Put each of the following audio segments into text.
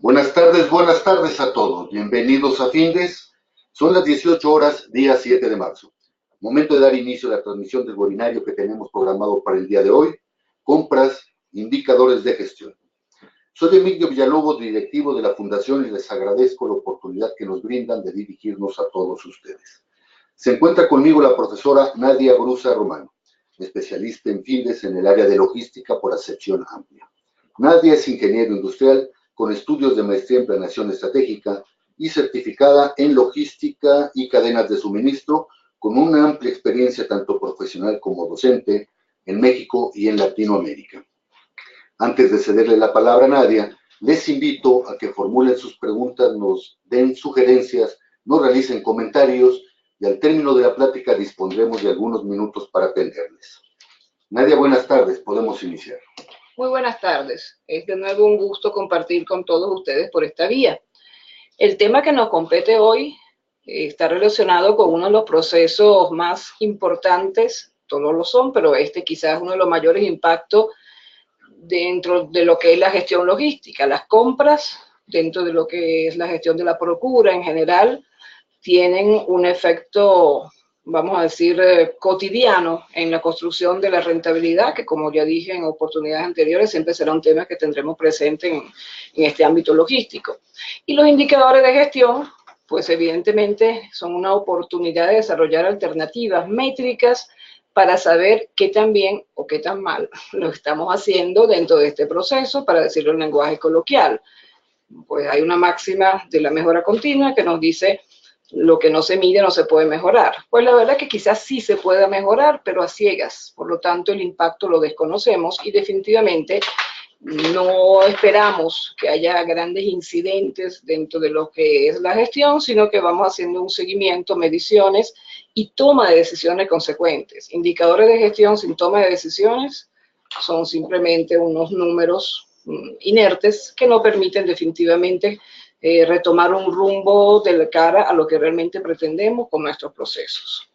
Buenas tardes a todos. Bienvenidos a Findes. Son las 18 horas, día 7 de marzo. Momento de dar inicio a la transmisión del webinario que tenemos programado para el día de hoy. Compras, indicadores de gestión. Soy Emilio Villalobos, directivo de la Fundación, y les agradezco la oportunidad que nos brindan de dirigirnos a todos ustedes. Se encuentra conmigo la profesora Nadia Brusa Romano, especialista en Findes en el área de logística por acepción amplia. Nadia es ingeniero industrial con estudios de maestría en planeación estratégica y certificada en logística y cadenas de suministro, con una amplia experiencia tanto profesional como docente en México y en Latinoamérica. Antes de cederle la palabra a Nadia, les invito a que formulen sus preguntas, nos den sugerencias, nos realicen comentarios y al término de la plática dispondremos de algunos minutos para atenderles. Nadia, buenas tardes, podemos iniciar. Muy buenas tardes. Es de nuevo un gusto compartir con todos ustedes por esta vía. El tema que nos compete hoy está relacionado con uno de los procesos más importantes, todos lo son, pero este quizás es uno de los mayores impactos dentro de lo que es la gestión logística. Las compras, dentro de lo que es la gestión de la procura en general, tienen un efecto, vamos a decir, cotidiano en la construcción de la rentabilidad, que como ya dije en oportunidades anteriores, siempre será un tema que tendremos presente en este ámbito logístico. Y los indicadores de gestión, pues evidentemente son una oportunidad de desarrollar alternativas métricas para saber qué tan bien o qué tan mal lo estamos haciendo dentro de este proceso, para decirlo en lenguaje coloquial. Pues hay una máxima de la mejora continua que nos dice: lo que no se mide no se puede mejorar. Pues la verdad es que quizás sí se pueda mejorar, pero a ciegas. Por lo tanto, el impacto lo desconocemos y definitivamente no esperamos que haya grandes incidentes dentro de lo que es la gestión, sino que vamos haciendo un seguimiento, mediciones y toma de decisiones consecuentes. Indicadores de gestión sin toma de decisiones son simplemente unos números inertes que no permiten definitivamente retomar un rumbo de cara a lo que realmente pretendemos con nuestros procesos.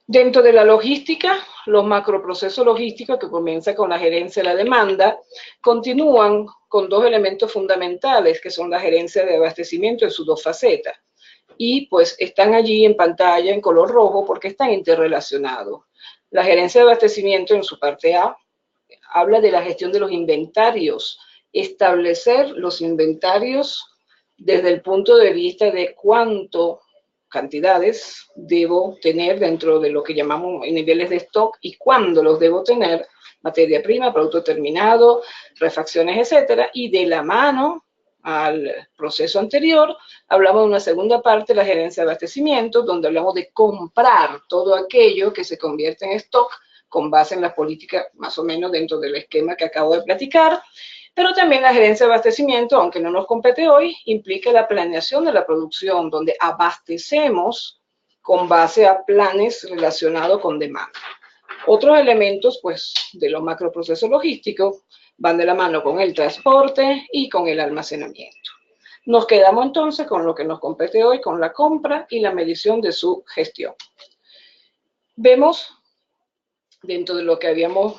Dentro de la logística, los macroprocesos logísticos, que comienzan con la gerencia de la demanda, continúan con dos elementos fundamentales, que son la gerencia de abastecimiento en sus dos facetas. Y pues están allí en pantalla en color rojo porque están interrelacionados. La gerencia de abastecimiento en su parte A habla de la gestión de los inventarios, establecer los inventarios desde el punto de vista de cuánto cantidades debo tener dentro de lo que llamamos niveles de stock y cuándo los debo tener, materia prima, producto terminado, refacciones, etcétera, y de la mano al proceso anterior, hablamos de una segunda parte, la gerencia de abastecimiento, donde hablamos de comprar todo aquello que se convierte en stock con base en las políticas más o menos dentro del esquema que acabo de platicar. Pero también la gerencia de abastecimiento, aunque no nos compete hoy, implica la planeación de la producción, donde abastecemos con base a planes relacionados con demanda. Otros elementos, pues, de los macroprocesos logísticos van de la mano con el transporte y con el almacenamiento. Nos quedamos entonces con lo que nos compete hoy, con la compra y la medición de su gestión. Vemos, dentro de lo que habíamos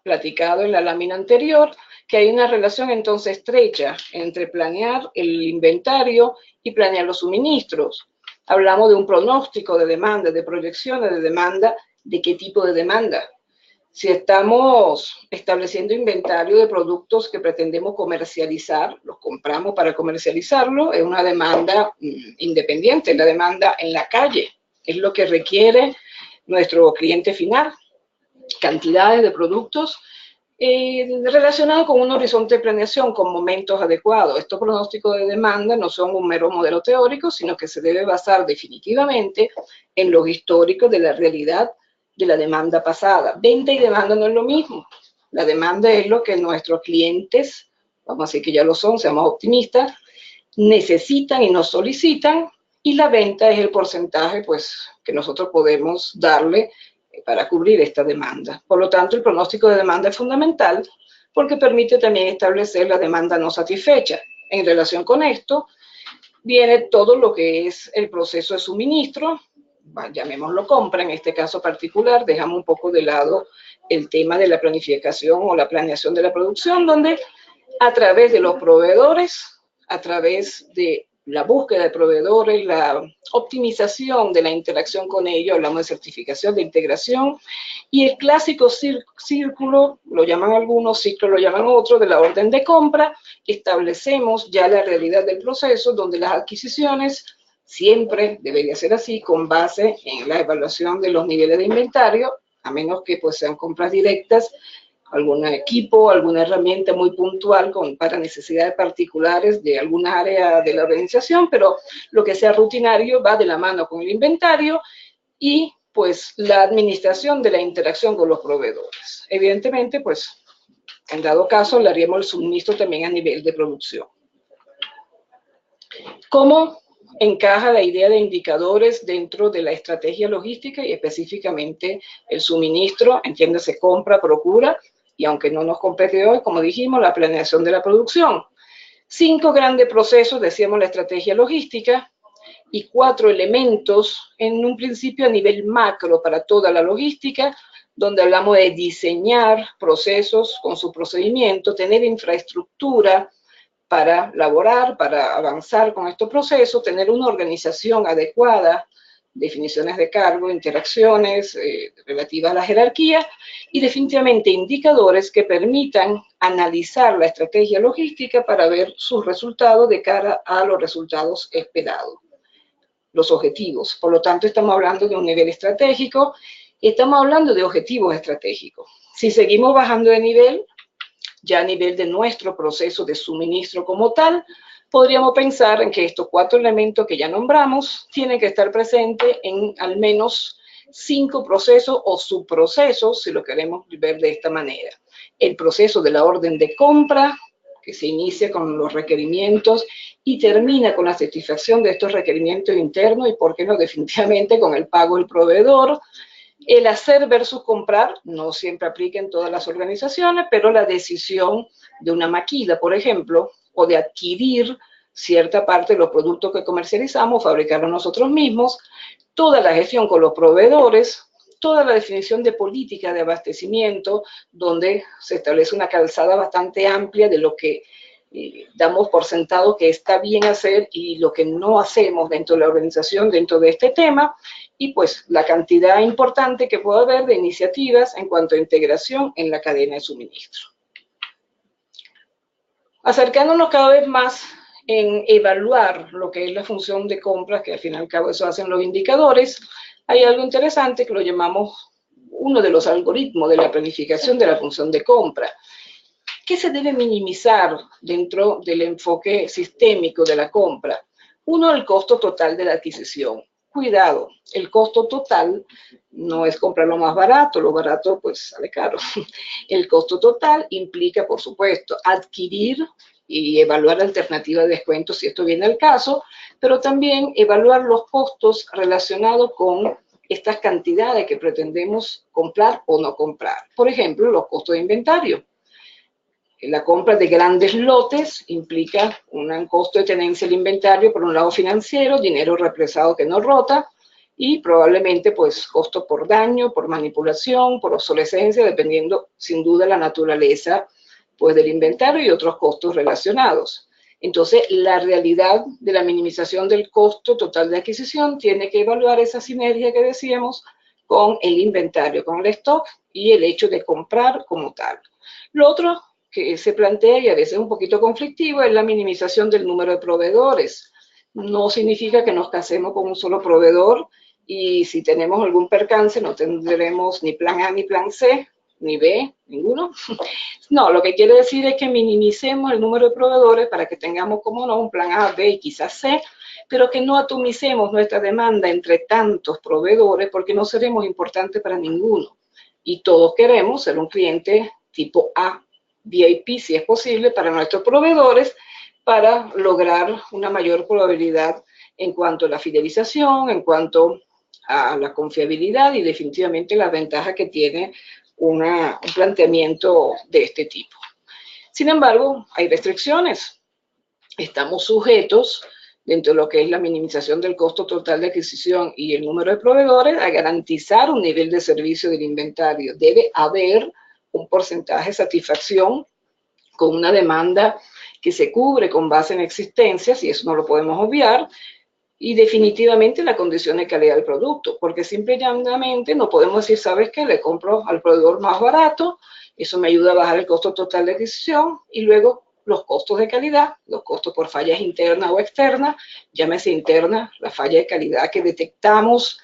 platicado en la lámina anterior, que hay una relación entonces estrecha entre planear el inventario y planear los suministros. Hablamos de un pronóstico de demanda, de proyecciones de demanda, de qué tipo de demanda. Si estamos estableciendo inventario de productos que pretendemos comercializar, los compramos para comercializarlo, es una demanda independiente, la demanda en la calle, es lo que requiere nuestro cliente final, cantidades de productos relacionado con un horizonte de planeación, con momentos adecuados. Estos pronósticos de demanda no son un mero modelo teórico, sino que se debe basar definitivamente en los históricos de la realidad de la demanda pasada. Venta y demanda no es lo mismo. La demanda es lo que nuestros clientes, vamos a decir que ya lo son, seamos optimistas, necesitan y nos solicitan, y la venta es el porcentaje pues, que nosotros podemos darle para cubrir esta demanda. Por lo tanto, el pronóstico de demanda es fundamental porque permite también establecer la demanda no satisfecha. En relación con esto, viene todo lo que es el proceso de suministro, llamémoslo compra en este caso particular, dejamos un poco de lado el tema de la planificación o la planeación de la producción, donde a través de los proveedores, a través de la búsqueda de proveedores, la optimización de la interacción con ellos, hablamos de certificación, de integración, y el clásico círculo, lo llaman algunos, ciclo lo llaman otros, de la orden de compra. Establecemos ya la realidad del proceso, donde las adquisiciones siempre debería ser así, con base en la evaluación de los niveles de inventario, a menos que pues sean compras directas, algún equipo, alguna herramienta muy puntual para necesidades particulares de alguna área de la organización, pero lo que sea rutinario va de la mano con el inventario y pues la administración de la interacción con los proveedores. Evidentemente, pues en dado caso le haríamos el suministro también a nivel de producción. ¿Cómo encaja la idea de indicadores dentro de la estrategia logística y específicamente el suministro? Entiéndase, compra, procura, y aunque no nos compete hoy, como dijimos, la planeación de la producción. 5 grandes procesos, decíamos, la estrategia logística, y 4 elementos, en un principio a nivel macro para toda la logística, donde hablamos de diseñar procesos con su procedimiento, tener infraestructura para laborar, para avanzar con estos procesos, tener una organización adecuada, definiciones de cargo, interacciones relativas a la jerarquía y definitivamente indicadores que permitan analizar la estrategia logística para ver sus resultados de cara a los resultados esperados, los objetivos. Por lo tanto, estamos hablando de un nivel estratégico, estamos hablando de objetivos estratégicos. Si seguimos bajando de nivel, ya a nivel de nuestro proceso de suministro como tal, podríamos pensar en que estos 4 elementos que ya nombramos tienen que estar presentes en al menos 5 procesos o subprocesos, si lo queremos ver de esta manera. El proceso de la orden de compra, que se inicia con los requerimientos y termina con la satisfacción de estos requerimientos internos y, por qué no, definitivamente con el pago del proveedor. El hacer versus comprar no siempre aplica en todas las organizaciones, pero la decisión de una maquila, por ejemplo, o de adquirir cierta parte de los productos que comercializamos, fabricarlos nosotros mismos, toda la gestión con los proveedores, toda la definición de política de abastecimiento, donde se establece una calzada bastante amplia de lo que damos por sentado que está bien hacer y lo que no hacemos dentro de la organización, dentro de este tema, y pues la cantidad importante que puede haber de iniciativas en cuanto a integración en la cadena de suministro. Acercándonos cada vez más en evaluar lo que es la función de compras, que al fin y al cabo eso hacen los indicadores, hay algo interesante que lo llamamos uno de los algoritmos de la planificación de la función de compra. ¿Qué se debe minimizar dentro del enfoque sistémico de la compra? Uno, el costo total de la adquisición. Cuidado, el costo total no es comprar lo más barato, lo barato pues sale caro. El costo total implica, por supuesto, adquirir y evaluar alternativas de descuento si esto viene al caso, pero también evaluar los costos relacionados con estas cantidades que pretendemos comprar o no comprar. Por ejemplo, los costos de inventario. La compra de grandes lotes implica un costo de tenencia del inventario, por un lado financiero, dinero represado que no rota, y probablemente pues costo por daño, por manipulación, por obsolescencia, dependiendo sin duda la naturaleza pues del inventario y otros costos relacionados. Entonces, la realidad de la minimización del costo total de adquisición tiene que evaluar esa sinergia que decíamos con el inventario, con el stock y el hecho de comprar como tal. Lo otro que se plantea y a veces es un poquito conflictivo es la minimización del número de proveedores. No significa que nos casemos con un solo proveedor y si tenemos algún percance no tendremos ni plan A ni plan C, ni B, ninguno. No, lo que quiere decir es que minimicemos el número de proveedores para que tengamos, como no, un plan A, B y quizás C, pero que no atomicemos nuestra demanda entre tantos proveedores porque no seremos importantes para ninguno. Y todos queremos ser un cliente tipo A, VIP, si es posible, para nuestros proveedores, para lograr una mayor probabilidad en cuanto a la fidelización, en cuanto a la confiabilidad y definitivamente la ventaja que tiene un planteamiento de este tipo. Sin embargo, hay restricciones. Estamos sujetos, dentro de lo que es la minimización del costo total de adquisición y el número de proveedores, a garantizar un nivel de servicio del inventario. Debe haber un porcentaje de satisfacción con una demanda que se cubre con base en existencias, y eso no lo podemos obviar, y definitivamente la condición de calidad del producto, porque simple y llanamente no podemos decir, ¿sabes qué? Le compro al proveedor más barato, eso me ayuda a bajar el costo total de adquisición, y luego los costos de calidad, los costos por fallas internas o externas, llámese interna, la falla de calidad que detectamos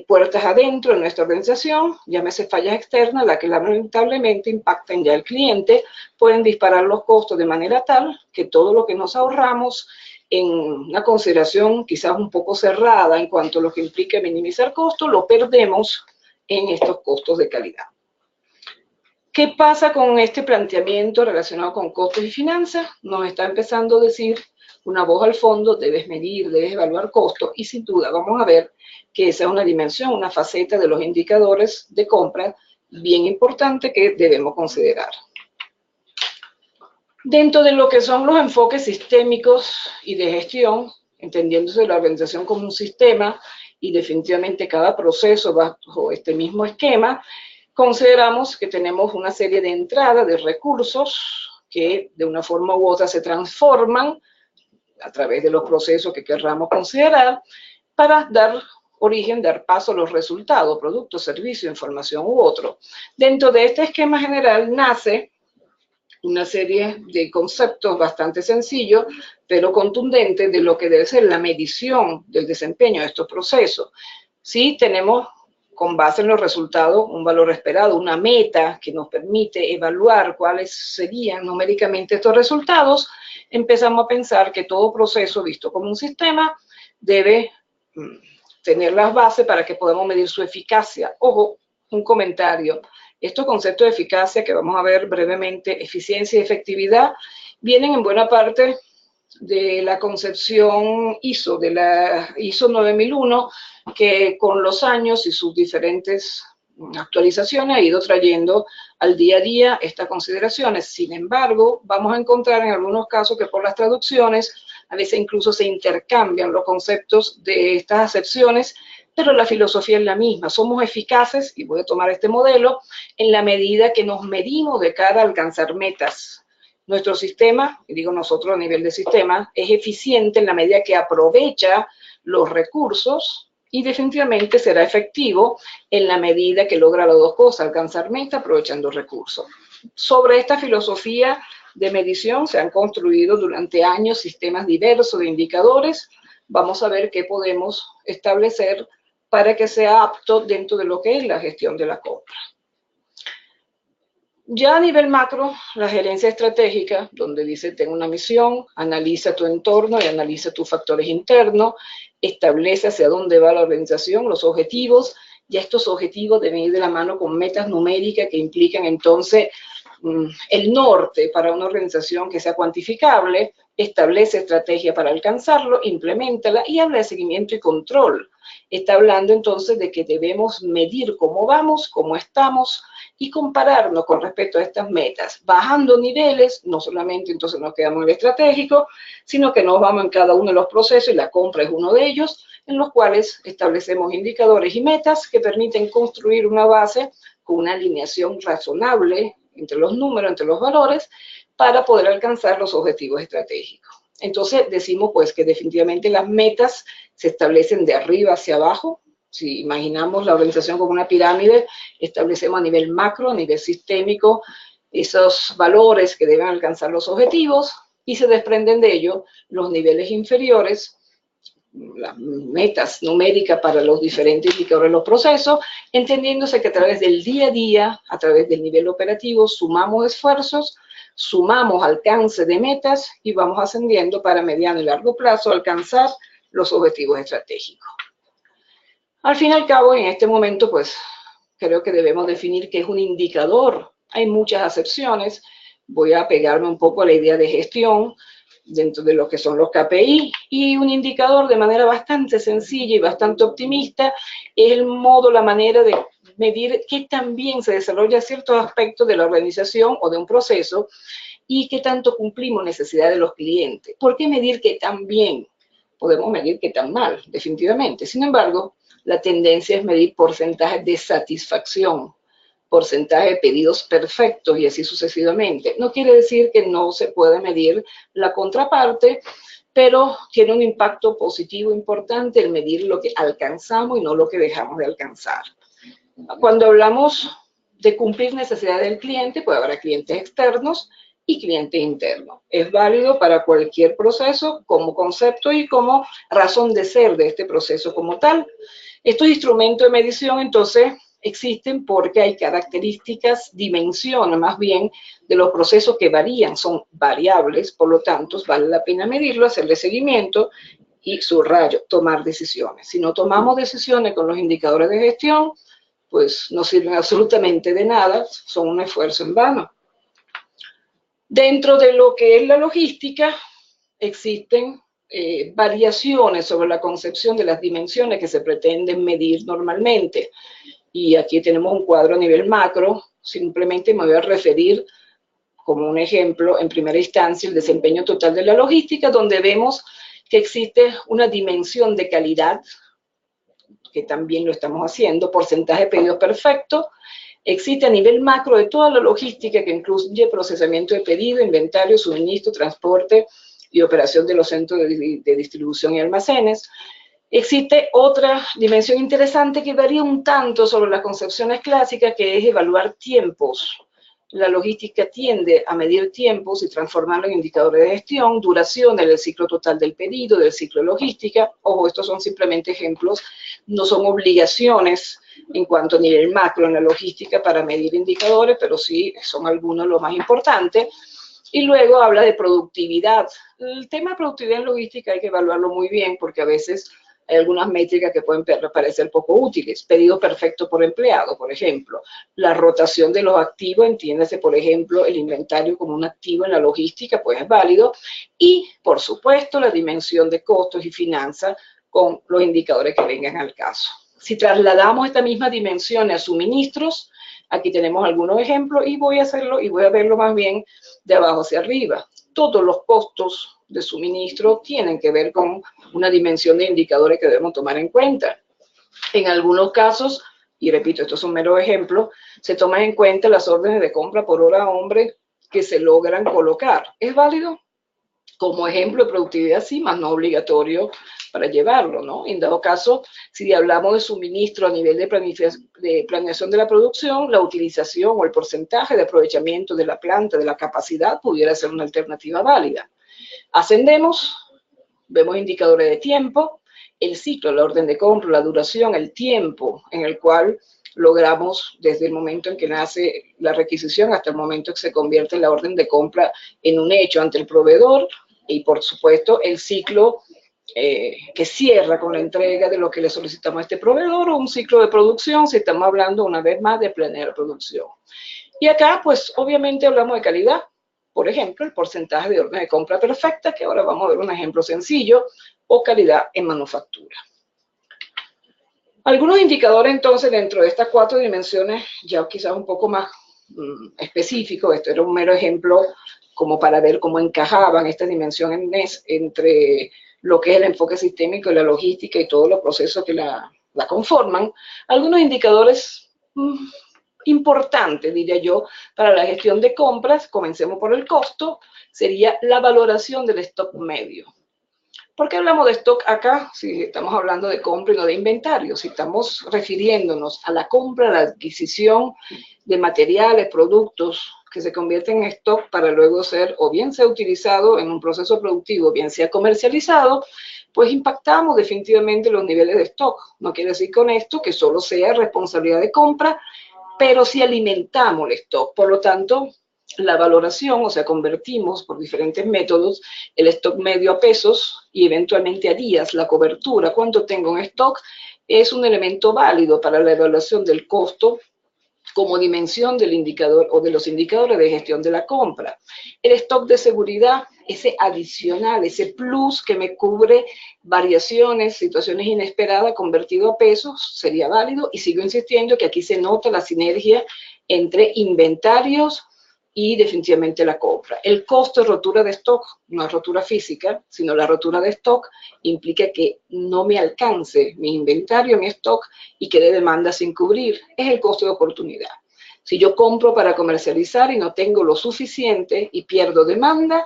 puertas adentro en nuestra organización, llámese fallas externas, la que lamentablemente impactan ya al cliente, pueden disparar los costos de manera tal que todo lo que nos ahorramos en una consideración quizás un poco cerrada en cuanto a lo que implica minimizar costos, lo perdemos en estos costos de calidad. ¿Qué pasa con este planteamiento relacionado con costos y finanzas? Nos está empezando a decir una voz al fondo, debes medir, debes evaluar costos, y sin duda vamos a ver que esa es una dimensión, una faceta de los indicadores de compra bien importante que debemos considerar. Dentro de lo que son los enfoques sistémicos y de gestión, entendiéndose la organización como un sistema y definitivamente cada proceso bajo este mismo esquema, consideramos que tenemos una serie de entradas de recursos que de una forma u otra se transforman a través de los procesos que querramos considerar para dar origen, dar paso a los resultados, producto, servicio, información u otro. Dentro de este esquema general nace una serie de conceptos bastante sencillos, pero contundentes de lo que debe ser la medición del desempeño de estos procesos. Sí, tenemos con base en los resultados un valor esperado, una meta que nos permite evaluar cuáles serían numéricamente estos resultados. Empezamos a pensar que todo proceso visto como un sistema debe tener las bases para que podamos medir su eficacia. Ojo, un comentario. Estos conceptos de eficacia que vamos a ver brevemente, eficiencia y efectividad, vienen en buena parte de la concepción ISO, de la ISO 9001, que con los años y sus diferentes actualizaciones ha ido trayendo al día a día estas consideraciones. Sin embargo, vamos a encontrar en algunos casos que por las traducciones a veces incluso se intercambian los conceptos de estas acepciones, pero la filosofía es la misma. Somos eficaces, y voy a tomar este modelo, en la medida que nos medimos de cara a alcanzar metas. Nuestro sistema, y digo nosotros a nivel de sistema, es eficiente en la medida que aprovecha los recursos y definitivamente será efectivo en la medida que logra las dos cosas, alcanzar metas aprovechando recursos. Sobre esta filosofía de medición se han construido durante años sistemas diversos de indicadores. Vamos a ver qué podemos establecer para que sea apto dentro de lo que es la gestión de la compra. Ya a nivel macro, la gerencia estratégica, donde dice ten una misión, analiza tu entorno y analiza tus factores internos, establece hacia dónde va la organización, los objetivos, y estos objetivos deben ir de la mano con metas numéricas que implican entonces el norte para una organización que sea cuantificable, establece estrategia para alcanzarlo, implementala y habla de seguimiento y control. Está hablando entonces de que debemos medir cómo vamos, cómo estamos y compararnos con respecto a estas metas, bajando niveles, no solamente entonces nos quedamos en el estratégico, sino que nos vamos en cada uno de los procesos y la compra es uno de ellos, en los cuales establecemos indicadores y metas que permiten construir una base con una alineación razonable entre los números, entre los valores, para poder alcanzar los objetivos estratégicos. Entonces decimos pues que definitivamente las metas se establecen de arriba hacia abajo. Si imaginamos la organización como una pirámide, establecemos a nivel macro, a nivel sistémico, esos valores que deben alcanzar los objetivos y se desprenden de ello los niveles inferiores, las metas numéricas para los diferentes indicadores de los procesos, entendiéndose que a través del día a día, a través del nivel operativo, sumamos esfuerzos, sumamos alcance de metas y vamos ascendiendo para mediano y largo plazo alcanzar los objetivos estratégicos. Al fin y al cabo, en este momento, pues, creo que debemos definir qué es un indicador. Hay muchas acepciones. Voy a pegarme un poco a la idea de gestión dentro de lo que son los KPI, y un indicador de manera bastante sencilla y bastante optimista es el modo, la manera de medir qué tan bien se desarrolla ciertos aspectos de la organización o de un proceso y qué tanto cumplimos necesidades de los clientes. ¿Por qué medir qué tan bien? Podemos medir qué tan mal, definitivamente. Sin embargo, la tendencia es medir porcentajes de satisfacción. porcentaje de pedidos perfectos y así sucesivamente. No quiere decir que no se pueda medir la contraparte, pero tiene un impacto positivo importante el medir lo que alcanzamos y no lo que dejamos de alcanzar. Cuando hablamos de cumplir necesidades del cliente, puede haber clientes externos y clientes internos. Es válido para cualquier proceso como concepto y como razón de ser de este proceso como tal. Estos instrumentos de medición, entonces, existen porque hay características, dimensiones más bien, de los procesos que varían, son variables, por lo tanto, vale la pena medirlo, hacerle seguimiento y, subrayo, tomar decisiones. Si no tomamos decisiones con los indicadores de gestión, pues no sirven absolutamente de nada, son un esfuerzo en vano. Dentro de lo que es la logística, existen variaciones sobre la concepción de las dimensiones que se pretenden medir normalmente. Y aquí tenemos un cuadro a nivel macro, simplemente me voy a referir como un ejemplo, en primera instancia, el desempeño total de la logística, donde vemos que existe una dimensión de calidad, que también lo estamos haciendo, porcentaje de pedidos perfecto. Existe a nivel macro de toda la logística que incluye procesamiento de pedido, inventario, suministro, transporte y operación de los centros de distribución y almacenes. Existe otra dimensión interesante que varía un tanto sobre las concepciones clásicas, que es evaluar tiempos. La logística tiende a medir tiempos y transformarlo en indicadores de gestión, duración del ciclo total del pedido, del ciclo de logística. Ojo, estos son simplemente ejemplos, no son obligaciones en cuanto a nivel macro en la logística para medir indicadores, pero sí son algunos los más importantes. Y luego habla de productividad. El tema de productividad en logística hay que evaluarlo muy bien porque a veces hay algunas métricas que pueden parecer poco útiles. Pedido perfecto por empleado, por ejemplo. La rotación de los activos, entiéndase, por ejemplo, el inventario como un activo en la logística, pues es válido. Y, por supuesto, la dimensión de costos y finanzas con los indicadores que vengan al caso. Si trasladamos esta misma dimensión a suministros, aquí tenemos algunos ejemplos y voy a hacerlo y voy a verlo más bien de abajo hacia arriba. Todos los costos de suministro tienen que ver con una dimensión de indicadores que debemos tomar en cuenta. En algunos casos, y repito, estos son meros ejemplos, se toman en cuenta las órdenes de compra por hora hombre que se logran colocar. ¿Es válido? Como ejemplo de productividad, sí, más no obligatorio para llevarlo, ¿no? En dado caso, si hablamos de suministro a nivel de planeación de la producción, la utilización o el porcentaje de aprovechamiento de la planta, de la capacidad, pudiera ser una alternativa válida. Ascendemos, vemos indicadores de tiempo, el ciclo, la orden de compra, la duración, el tiempo en el cual logramos desde el momento en que nace la requisición hasta el momento en que se convierte la orden de compra en un hecho ante el proveedor y, por supuesto, el ciclo que cierra con la entrega de lo que le solicitamos a este proveedor o un ciclo de producción si estamos hablando una vez más de planear producción. Y acá, pues, obviamente hablamos de calidad. Por ejemplo, el porcentaje de orden de compra perfecta, que ahora vamos a ver un ejemplo sencillo, o calidad en manufactura. Algunos indicadores, entonces, dentro de estas 4 dimensiones, ya quizás un poco más específicos. Esto era un mero ejemplo como para ver cómo encajaban estas dimensiones entre lo que es el enfoque sistémico y la logística y todos los procesos que la conforman. Algunos indicadores importante, diría yo, para la gestión de compras, comencemos por el costo, sería la valoración del stock medio. ¿Por qué hablamos de stock acá? Si estamos hablando de compra y no de inventario, si estamos refiriéndonos a la compra, a la adquisición de materiales, productos que se convierten en stock para luego ser, o bien sea utilizado en un proceso productivo, o bien sea comercializado, pues impactamos definitivamente los niveles de stock. No quiere decir con esto que solo sea responsabilidad de compra, pero sí alimentamos el stock. Por lo tanto, la valoración, o sea, convertimos por diferentes métodos el stock medio a pesos y eventualmente a días, la cobertura, cuánto tengo en stock, es un elemento válido para la evaluación del costo como dimensión del indicador o de los indicadores de gestión de la compra. El stock de seguridad, ese adicional, ese plus que me cubre variaciones, situaciones inesperadas, convertido a pesos, sería válido. Y sigo insistiendo que aquí se nota la sinergia entre inventarios y definitivamente la compra. El costo de rotura de stock no es rotura física, sino la rotura de stock implica que no me alcance mi inventario, mi stock y quede demanda sin cubrir. Es el costo de oportunidad. Si yo compro para comercializar y no tengo lo suficiente y pierdo demanda,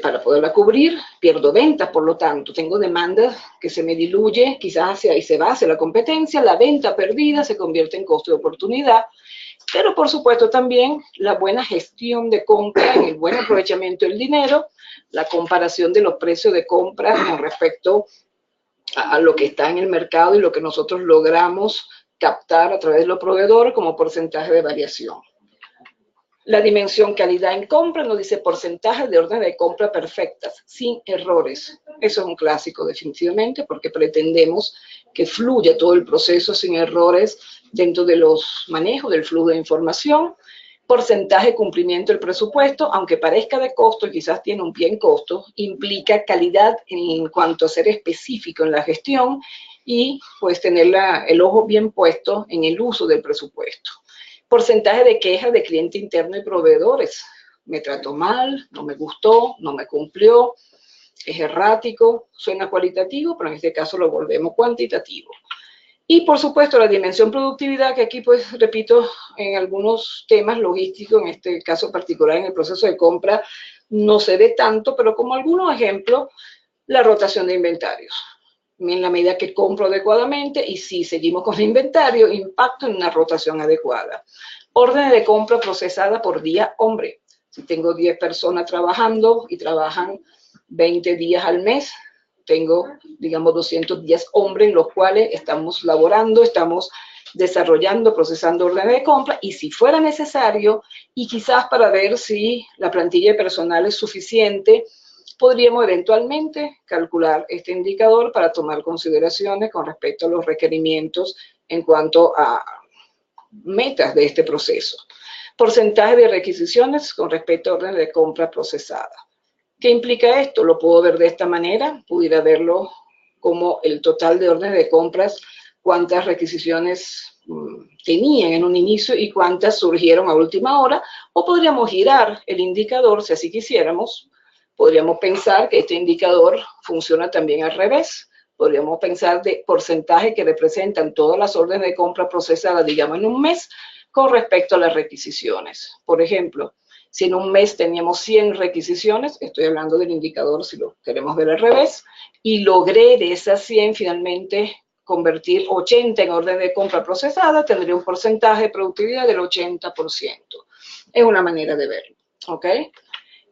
para poderla cubrir, pierdo ventas, por lo tanto, tengo demanda que se me diluye, quizás hacia ahí se va hacia la competencia, la venta perdida se convierte en costo de oportunidad, pero por supuesto también la buena gestión de compra, el buen aprovechamiento del dinero, la comparación de los precios de compra con respecto a lo que está en el mercado y lo que nosotros logramos captar a través de los proveedores como porcentaje de variación. La dimensión calidad en compra nos dice porcentaje de órdenes de compra perfectas, sin errores. Eso es un clásico definitivamente porque pretendemos que fluya todo el proceso sin errores dentro de los manejos del flujo de información. Porcentaje de cumplimiento del presupuesto, aunque parezca de costo y quizás tiene un pie en costo, implica calidad en cuanto a ser específico en la gestión y pues tener el ojo bien puesto en el uso del presupuesto. Porcentaje de quejas de cliente interno y proveedores. Me trató mal, no me gustó, no me cumplió, es errático, suena cualitativo, pero en este caso lo volvemos cuantitativo. Y por supuesto la dimensión productividad, que aquí pues repito en algunos temas logísticos, en este caso particular en el proceso de compra, no se ve tanto, pero como algunos ejemplos, la rotación de inventarios. En la medida que compro adecuadamente y si seguimos con el inventario, impacto en una rotación adecuada. Órdenes de compra procesada por día hombre. Si tengo 10 personas trabajando y trabajan 20 días al mes, tengo, digamos, 210 hombres en los cuales estamos laborando, estamos desarrollando, procesando órdenes de compra y si fuera necesario y quizás para ver si la plantilla de personal es suficiente, podríamos eventualmente calcular este indicador para tomar consideraciones con respecto a los requerimientos en cuanto a metas de este proceso. Porcentaje de requisiciones con respecto a órdenes de compra procesada. ¿Qué implica esto? Lo puedo ver de esta manera, pudiera verlo como el total de órdenes de compras, cuántas requisiciones tenían en un inicio y cuántas surgieron a última hora, o podríamos girar el indicador si así quisiéramos. Podríamos pensar que este indicador funciona también al revés. Podríamos pensar de porcentaje que representan todas las órdenes de compra procesadas, digamos, en un mes, con respecto a las requisiciones. Por ejemplo, si en un mes teníamos 100 requisiciones, estoy hablando del indicador si lo queremos ver al revés, y logré de esas 100 finalmente convertir 80 en orden de compra procesada, tendría un porcentaje de productividad del 80%. Es una manera de verlo, ¿ok?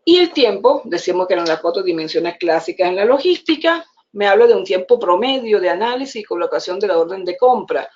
Y el tiempo, decíamos que eran las 4 dimensiones clásicas en la logística, me habla de un tiempo promedio de análisis y colocación de la orden de compra.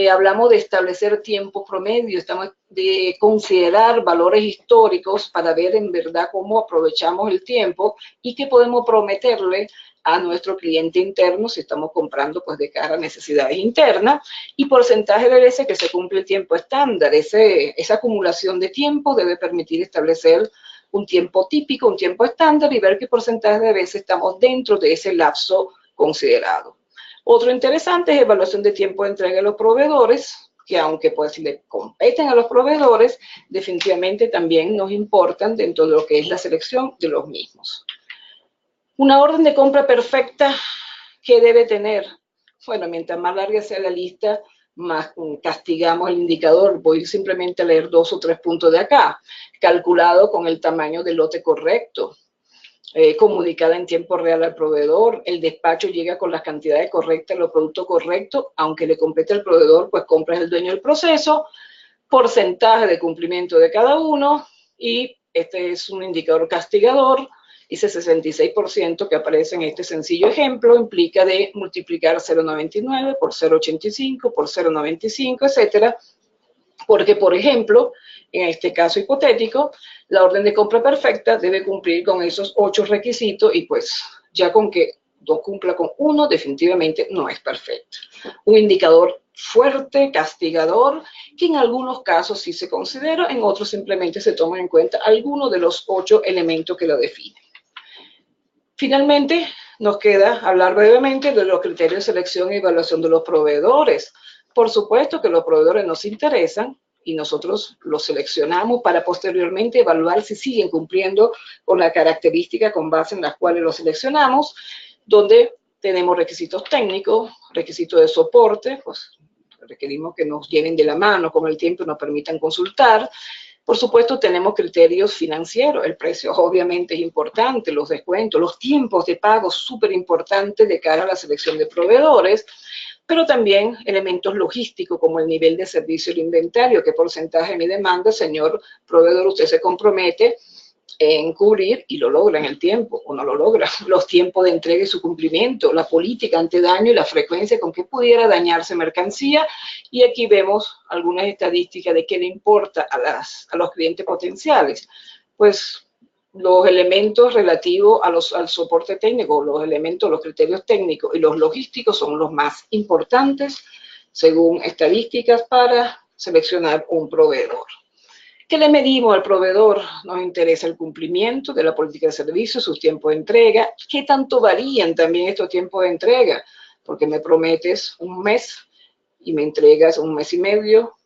Hablamos de establecer tiempos promedio, estamos de considerar valores históricos para ver en verdad cómo aprovechamos el tiempo y qué podemos prometerle a nuestro cliente interno si estamos comprando pues de cara a necesidades internas y porcentaje de veces que se cumple el tiempo estándar. Esa acumulación de tiempo debe permitir establecer un tiempo típico, un tiempo estándar y ver qué porcentaje de veces estamos dentro de ese lapso considerado. Otro interesante es evaluación de tiempo de entrega a los proveedores, que aunque pues le competen a los proveedores, definitivamente también nos importan dentro de lo que es la selección de los mismos. Una orden de compra perfecta, ¿qué debe tener? Bueno, mientras más larga sea la lista, más castigamos el indicador. Voy simplemente a leer 2 o 3 puntos de acá. Calculado con el tamaño del lote correcto. Comunicada en tiempo real al proveedor, el despacho llega con las cantidades correctas, los productos correctos, aunque le compete al proveedor, pues compra es el dueño del proceso, porcentaje de cumplimiento de cada uno, y este es un indicador castigador, ese 66% que aparece en este sencillo ejemplo implica de multiplicar 0,99 por 0,85 por 0,95, etcétera, porque, por ejemplo, en este caso hipotético, la orden de compra perfecta debe cumplir con esos 8 requisitos y pues ya con que no cumpla con uno, definitivamente no es perfecto. Un indicador fuerte, castigador, que en algunos casos sí se considera, en otros simplemente se toman en cuenta algunos de los 8 elementos que lo definen. Finalmente, nos queda hablar brevemente de los criterios de selección y evaluación de los proveedores. Por supuesto que los proveedores nos interesan y nosotros los seleccionamos para posteriormente evaluar si siguen cumpliendo con la característica con base en las cuales los seleccionamos, donde tenemos requisitos técnicos, requisitos de soporte, pues requerimos que nos lleven de la mano con el tiempo y nos permitan consultar. Por supuesto, tenemos criterios financieros, el precio obviamente es importante, los descuentos, los tiempos de pago súper importantes de cara a la selección de proveedores, pero también elementos logísticos como el nivel de servicio del inventario, qué porcentaje de mi demanda, señor proveedor, usted se compromete en cubrir y lo logra en el tiempo o no lo logra, los tiempos de entrega y su cumplimiento, la política ante daño y la frecuencia con que pudiera dañarse mercancía. Y aquí vemos algunas estadísticas de qué le importa a los clientes potenciales. Pues los elementos relativos al soporte técnico, los elementos, los criterios técnicos y los logísticos son los más importantes según estadísticas para seleccionar un proveedor. ¿Qué le medimos al proveedor? Nos interesa el cumplimiento de la política de servicio, sus tiempos de entrega. ¿Qué tanto varían también estos tiempos de entrega? Porque me prometes un mes y me entregas un mes y medio.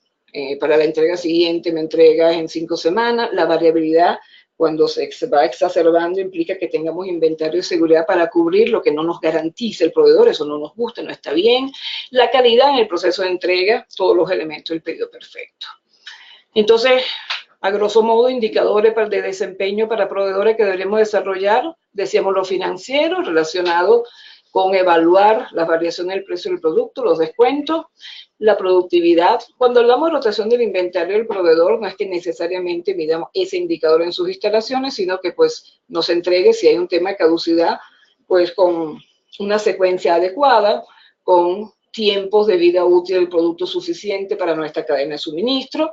Para la entrega siguiente me entregas en 5 semanas. La variabilidad, cuando se va exacerbando, implica que tengamos inventario de seguridad para cubrir lo que no nos garantiza el proveedor. Eso no nos gusta, no está bien. La calidad en el proceso de entrega, todos los elementos del pedido perfecto. Entonces, a grosso modo, indicadores de desempeño para proveedores que deberemos desarrollar, decíamos lo financiero, relacionado con evaluar las variaciones del precio del producto, los descuentos, la productividad. Cuando hablamos de rotación del inventario del proveedor, no es que necesariamente midamos ese indicador en sus instalaciones, sino que pues nos entregue, si hay un tema de caducidad, pues con una secuencia adecuada, con tiempos de vida útil del producto suficiente para nuestra cadena de suministro.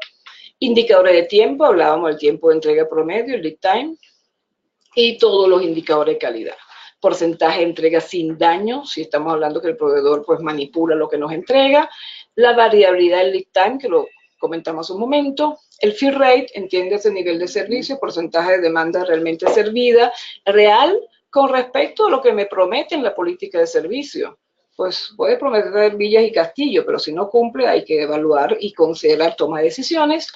Indicadores de tiempo, hablábamos del tiempo de entrega promedio, el lead time, y todos los indicadores de calidad. Porcentaje de entrega sin daño, si estamos hablando que el proveedor pues manipula lo que nos entrega. La variabilidad del lead time, que lo comentamos un momento. El fill rate, entiéndase el nivel de servicio, porcentaje de demanda realmente servida, real con respecto a lo que me prometen la política de servicio. Pues puede prometer villas y castillos, pero si no cumple hay que evaluar y considerar toma de decisiones.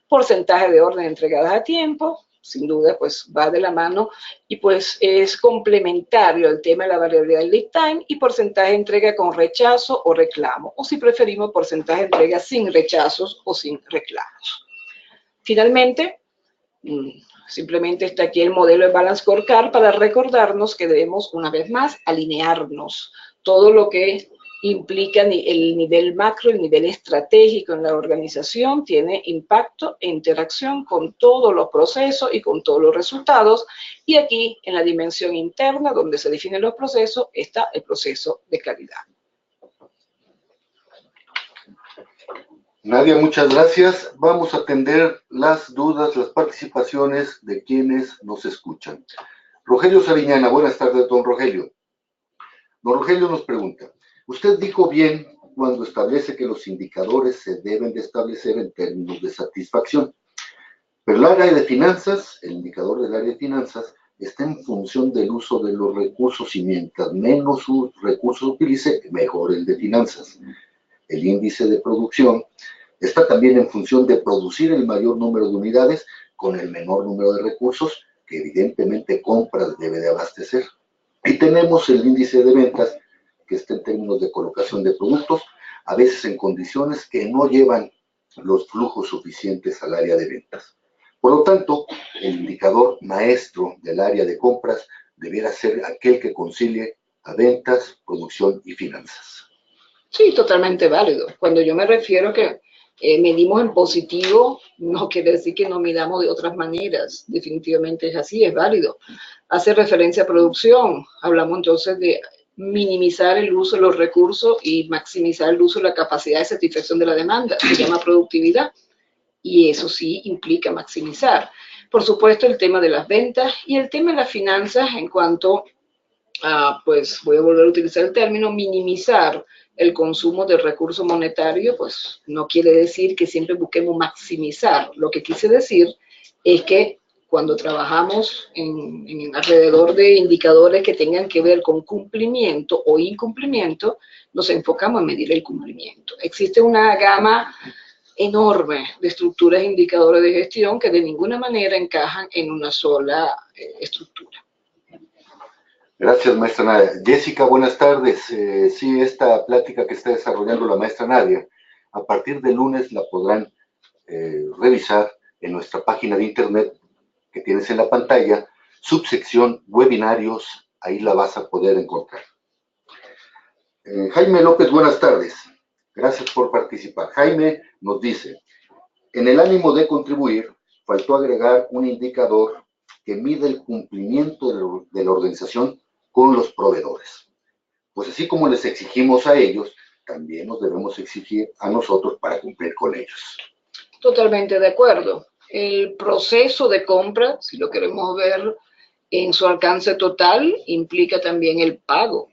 Porcentaje de órdenes entregadas a tiempo, sin duda pues va de la mano y pues es complementario al tema de la variabilidad del lead time, y porcentaje de entrega con rechazo o reclamo, o si preferimos porcentaje de entrega sin rechazos o sin reclamos. Finalmente, simplemente está aquí el modelo de Balance Scorecard para recordarnos que debemos una vez más alinearnos todo lo que implica el nivel macro, el nivel estratégico en la organización, tiene impacto e interacción con todos los procesos y con todos los resultados. Y aquí, en la dimensión interna, donde se definen los procesos, está el proceso de calidad. Nadia, muchas gracias. Vamos a atender las dudas, las participaciones de quienes nos escuchan. Rogelio Sariñana, buenas tardes, don Rogelio. Don Rogelio nos pregunta, usted dijo bien cuando establece que los indicadores se deben de establecer en términos de satisfacción, pero el área de finanzas, el indicador del área de finanzas, está en función del uso de los recursos y mientras menos recursos utilice, mejor el de finanzas. El índice de producción está también en función de producir el mayor número de unidades con el menor número de recursos que evidentemente compras debe de abastecer. Y tenemos el índice de ventas, que está en términos de colocación de productos, a veces en condiciones que no llevan los flujos suficientes al área de ventas. Por lo tanto, el indicador maestro del área de compras debiera ser aquel que concilie a ventas, producción y finanzas. Sí, totalmente válido. Cuando yo me refiero a que medimos en positivo, no quiere decir que no midamos de otras maneras. Definitivamente es así, es válido. Hace referencia a producción. Hablamos entonces de minimizar el uso de los recursos y maximizar el uso de la capacidad de satisfacción de la demanda. Se llama productividad. Y eso sí implica maximizar. Por supuesto, el tema de las ventas y el tema de las finanzas en cuanto a, pues voy a volver a utilizar el término, minimizar el consumo de recursos monetarios, pues no quiere decir que siempre busquemos maximizar. Lo que quise decir es que cuando trabajamos en alrededor de indicadores que tengan que ver con cumplimiento o incumplimiento, nos enfocamos en medir el cumplimiento. Existe una gama enorme de estructuras e indicadores de gestión que de ninguna manera encajan en una sola estructura. Gracias, maestra Nadia. Jessica, buenas tardes. Sí, esta plática que está desarrollando la maestra Nadia A partir del lunes la podrán revisar en nuestra página de internet que tienes en la pantalla, subsección webinarios, ahí la vas a poder encontrar. Jaime López, buenas tardes. Gracias por participar. Jaime nos dice, en el ánimo de contribuir, faltó agregar un indicador que mide el cumplimiento de la organización con los proveedores. Pues así como les exigimos a ellos, también nos debemos exigir a nosotros para cumplir con ellos. Totalmente de acuerdo. El proceso de compra, si lo queremos ver en su alcance total, implica también el pago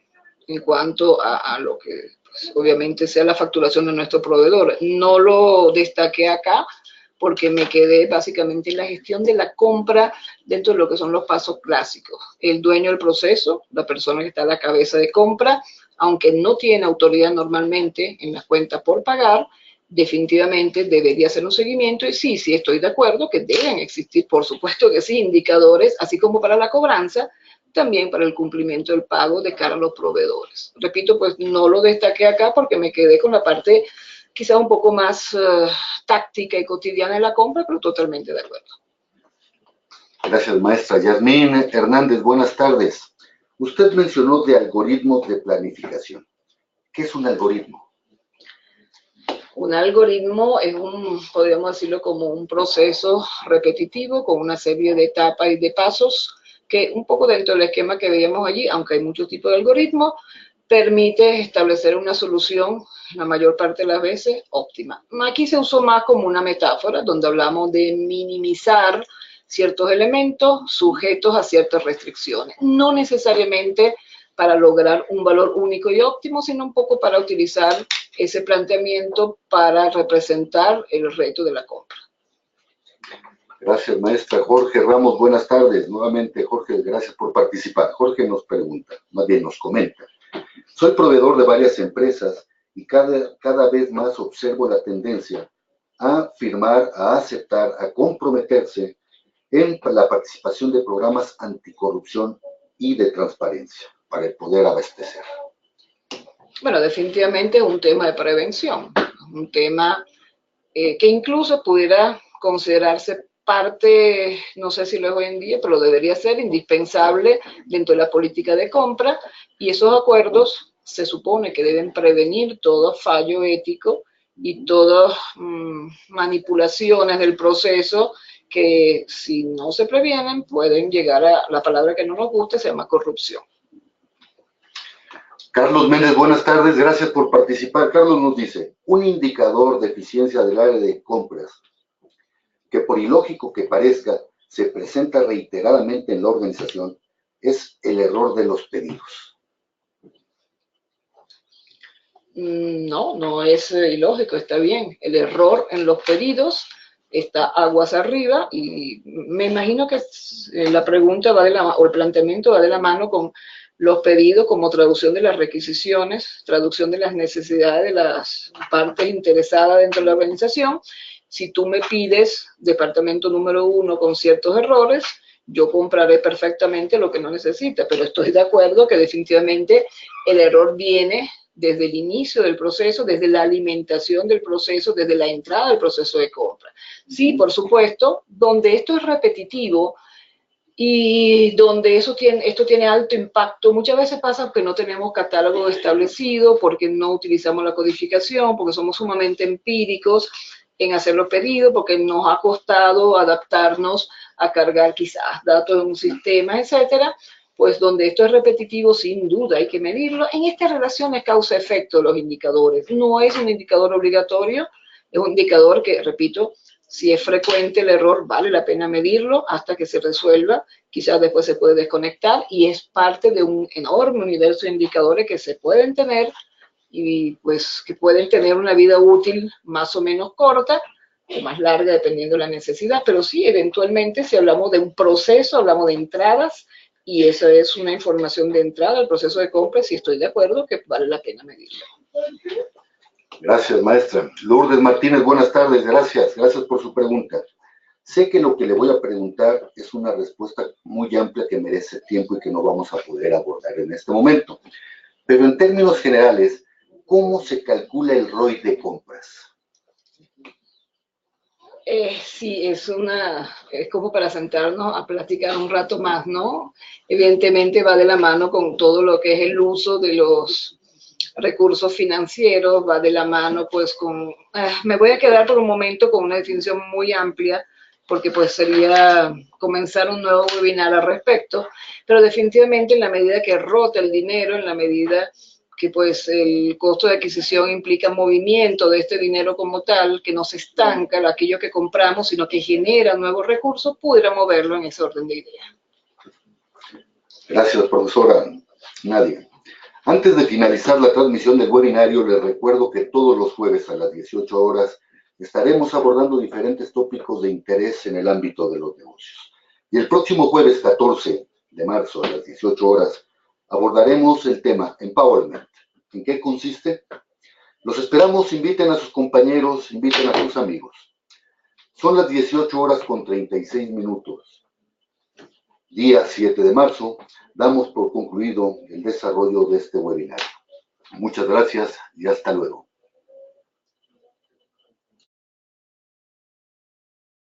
en cuanto a lo que pues, obviamente sea la facturación de nuestro proveedor. No lo destaqué acá porque me quedé básicamente en la gestión de la compra dentro de lo que son los pasos clásicos. El dueño del proceso, la persona que está a la cabeza de compra, aunque no tiene autoridad normalmente en las cuentas por pagar, definitivamente debería hacer un seguimiento y sí, estoy de acuerdo que deben existir, por supuesto que sí, indicadores, así como para la cobranza, también para el cumplimiento del pago de cara a los proveedores. Repito, pues no lo destaqué acá porque me quedé con la parte quizá un poco más táctica y cotidiana de la compra, pero totalmente de acuerdo. Gracias, maestra. Yasmín Hernández, buenas tardes. Usted mencionó de algoritmos de planificación. ¿Qué es un algoritmo? Un algoritmo es podríamos decirlo como un proceso repetitivo con una serie de etapas y de pasos que un poco dentro del esquema que veíamos allí, aunque hay muchos tipos de algoritmos, permite establecer una solución, la mayor parte de las veces, óptima. Aquí se usó más como una metáfora, donde hablamos de minimizar ciertos elementos sujetos a ciertas restricciones. No necesariamente para lograr un valor único y óptimo, sino un poco para utilizar ese planteamiento para representar el reto de la compra. Gracias, maestra. Jorge Ramos, buenas tardes. Nuevamente, Jorge, gracias por participar. Jorge nos pregunta, más bien nos comenta. Soy proveedor de varias empresas y cada vez más observo la tendencia a firmar, a aceptar, a comprometerse en la participación de programas anticorrupción y de transparencia para el poder abastecer. Bueno, definitivamente es un tema de prevención, un tema que incluso pudiera considerarse parte, no sé si lo es hoy en día, pero debería ser indispensable dentro de la política de compra, y esos acuerdos se supone que deben prevenir todo fallo ético y todas manipulaciones del proceso que si no se previenen pueden llegar a la palabra que no nos gusta, se llama corrupción. Carlos Méndez, buenas tardes, gracias por participar. Carlos nos dice, un indicador de eficiencia del área de compras que por ilógico que parezca, se presenta reiteradamente en la organización, es el error de los pedidos. No es ilógico, está bien. El error en los pedidos está aguas arriba y me imagino que la pregunta va o el planteamiento va de la mano con los pedidos como traducción de las requisiciones, traducción de las necesidades de las partes interesadas dentro de la organización. Si tú me pides departamento número 1 con ciertos errores, yo compraré perfectamente lo que no necesita, pero estoy de acuerdo que definitivamente el error viene desde el inicio del proceso, desde la alimentación del proceso, desde la entrada del proceso de compra. Sí, por supuesto, donde esto es repetitivo y donde esto tiene alto impacto, muchas veces pasa que no tenemos catálogo establecido, porque no utilizamos la codificación, porque somos sumamente empíricos en hacer los pedidos, porque nos ha costado adaptarnos a cargar quizás datos de un sistema, etcétera. Pues donde esto es repetitivo, sin duda hay que medirlo. En estas relaciones causa-efecto los indicadores. No es un indicador obligatorio, es un indicador que, repito, si es frecuente el error, vale la pena medirlo hasta que se resuelva. Quizás después se puede desconectar y es parte de un enorme universo de indicadores que se pueden tener y pues que pueden tener una vida útil más o menos corta o más larga dependiendo de la necesidad. Pero sí, eventualmente si hablamos de un proceso, hablamos de entradas, y esa es una información de entrada al proceso de compra, y estoy de acuerdo que vale la pena medirlo. Gracias, maestra. Lourdes Martínez, buenas tardes, gracias por su pregunta. Sé que lo que le voy a preguntar es una respuesta muy amplia que merece tiempo y que no vamos a poder abordar en este momento. Pero en términos generales, ¿cómo se calcula el ROI de compras? Sí, es como para sentarnos a platicar un rato más, ¿no? Evidentemente va de la mano con todo lo que es el uso de los recursos financieros, va de la mano pues con, me voy a quedar por un momento con una definición muy amplia, porque pues sería comenzar un nuevo webinar al respecto, pero definitivamente en la medida que rota el dinero, en la medida que pues el costo de adquisición implica movimiento de este dinero como tal, que no se estanca aquello que compramos, sino que genera nuevos recursos, pudiera moverlo en ese orden de ideas. Gracias, profesora Nadia. Antes de finalizar la transmisión del webinario, les recuerdo que todos los jueves a las 18 horas estaremos abordando diferentes tópicos de interés en el ámbito de los negocios. Y el próximo jueves 14 de marzo a las 18 horas abordaremos el tema Empowerment. ¿En qué consiste? Los esperamos, inviten a sus compañeros, inviten a sus amigos. Son las 18 horas con 36 minutos. Día 7 de marzo, damos por concluido el desarrollo de este webinar. Muchas gracias y hasta luego.